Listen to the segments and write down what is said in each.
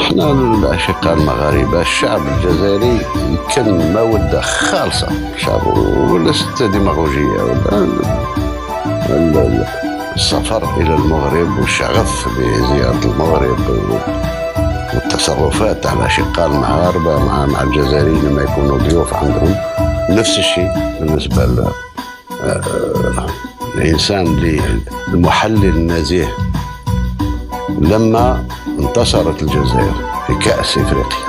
احنا الأشقاء المغاربة الشعب الجزائري كان مودة خالصة الشعب، وليست ديماغوجية ولا السفر إلى المغرب والشغف بزيارة المغرب والتصرفات على الأشقاء المغاربة مع الجزائريين لما يكونوا ضيوف عندهم. نفس الشيء بالنسبة للإنسان المحلل النزيه لما انتصرت الجزائر في كأس إفريقيا،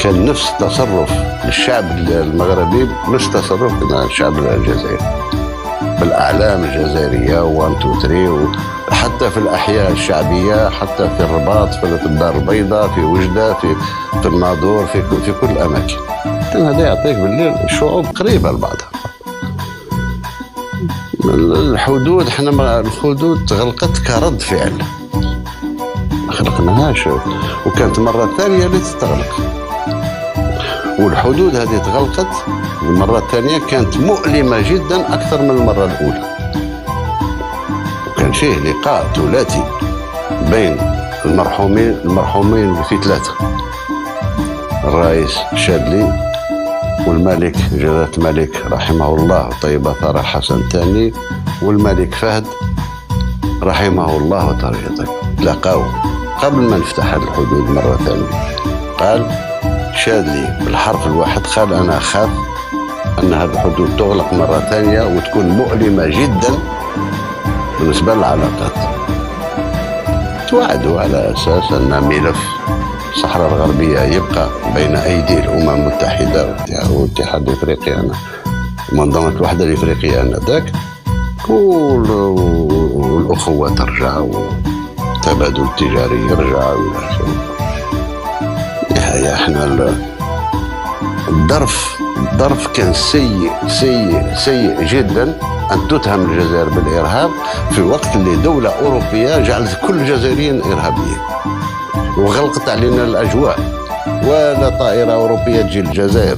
كان نفس التصرف للشعب المغربي نفس تصرف الشعب الجزائري بالأعلام الجزائرية 1 2 3، حتى في الأحياء الشعبية، حتى في الرباط، في الدار البيضاء، في وجدة، في الناظور، في كل الأماكن. كان هذا يعطيك باللي الشعوب قريبة لبعضها. الحدود الحدود تغلقت كرد فعل، ما خلقناهاش، وكانت مرة ثانية اللي تستغلق. والحدود هذه تغلقت المرة الثانية كانت مؤلمة جدا أكثر من المرة الأولى، وكان فيه لقاء ثلاثي بين المرحومين في 3، الرئيس الشاذلي والملك جلالة الملك رحمه الله طيبة ثرى حسن الثاني والملك فهد رحمه الله وطريقته، تلاقاو قبل ما نفتح هذه الحدود مرة ثانية. قال شاذلي بالحرف الواحد، قال أنا أخاف أن هذه الحدود تغلق مرة ثانية وتكون مؤلمة جدا بالنسبة للعلاقات. توعدوا على أساس أن ملف الصحراء الغربية يبقى بين أيدي الأمم المتحدة والاتحاد الإفريقي ومنظمة الوحدة الإفريقية آنذاك، والأخوة ترجع والتبادل التجاري يرجع إلى آخره. احنا الظرف كان سيء جدا أن تتهم الجزائر بالإرهاب في وقت اللي دولة أوروبية جعلت كل الجزائريين إرهابيين وغلقت علينا الأجواء، ولا طائرة أوروبية تجي للجزائر.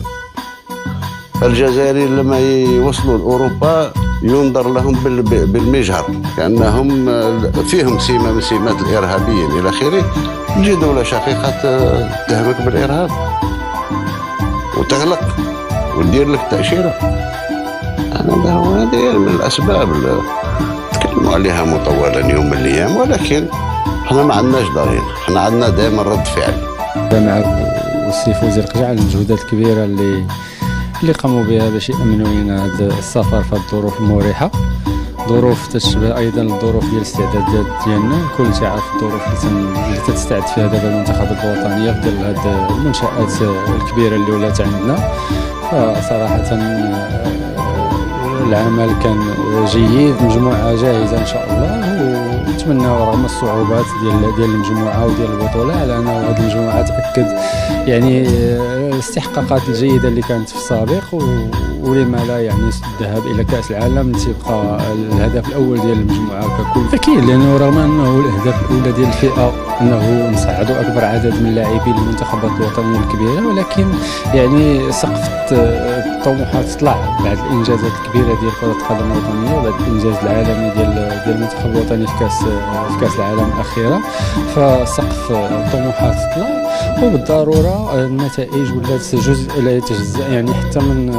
الجزائريين لما يوصلوا لأوروبا ينظر لهم بالمجهر كأنهم فيهم سمة من سمات الإرهابيين إلى آخره. تجي دولة شقيقة تتهمك بالإرهاب وتغلق وتدير لك تأشيرة. هذه من الأسباب اللي تكلموا عليها مطولا يوم من الأيام، ولكن احنا ما عندناش ضرين، احنا عندنا دائما رد فعل. مع السيف وزير القجع على المجهودات الكبيرة اللي قاموا بها باش يأمنوا لنا هذا السفر في الظروف المريحة، ظروف تشبه ايضا الظروف ديال الاستعدادات ديالنا. الكل تعرف الظروف اللي تستعد فيها دابا المنتخبات الوطنيه في ديال هذه المنشآت الكبيره اللي ولات عندنا. فصراحه العمل كان جيد، مجموعه جاهزه ان شاء الله، ونتمنى رغم الصعوبات ديال المجموعه وديال البطوله على ان هذه المجموعه تاكد يعني الاستحقاقات الجيده اللي كانت في السابق، ولما لا يعني الذهاب الى كاس العالم تبقى الهدف الاول ديال المجموعه ككل. اكيد لانه رغم انه الاهداف الاولى ديال الفئه انه نصعدوا اكبر عدد من اللاعبين للمنتخبات الوطنيه الكبيره، ولكن يعني سقف الطموحات طلع بعد الانجازات الكبيره ديال كره القدم الوطنيه وبعد الانجاز العالمي ديال المنتخب الوطني في كاس العالم الاخيره. فسقف الطموحات طلع، وبالضروره النتائج ولات جزء لا يتجزا يعني حتى من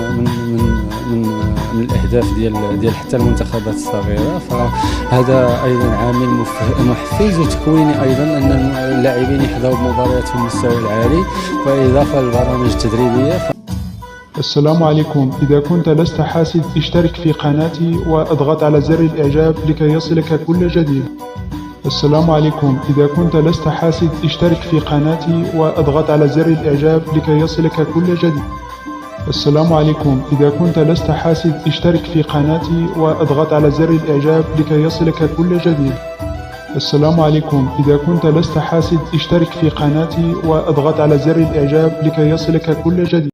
الاهداف ديال حتى المنتخبات الصغيره. فهذا ايضا عامل محفز وتكويني ايضا ان اللاعبين يحظوا بمباريات في المستوى العالي، بالاضافه للبرامج التدريبيه. السلام عليكم. إذا كنت لست حاسد اشترك في قناتي واضغط على زر الإعجاب لكي يصلك كل جديد. السلام عليكم. إذا كنت لست حاسد اشترك في قناتي واضغط على زر الإعجاب لكي يصلك كل جديد. السلام عليكم. إذا كنت لست حاسد اشترك في قناتي واضغط على زر الإعجاب لكي يصلك كل جديد. السلام عليكم. إذا كنت لست حاسد اشترك في قناتي واضغط على زر الإعجاب لكي يصلك كل جديد.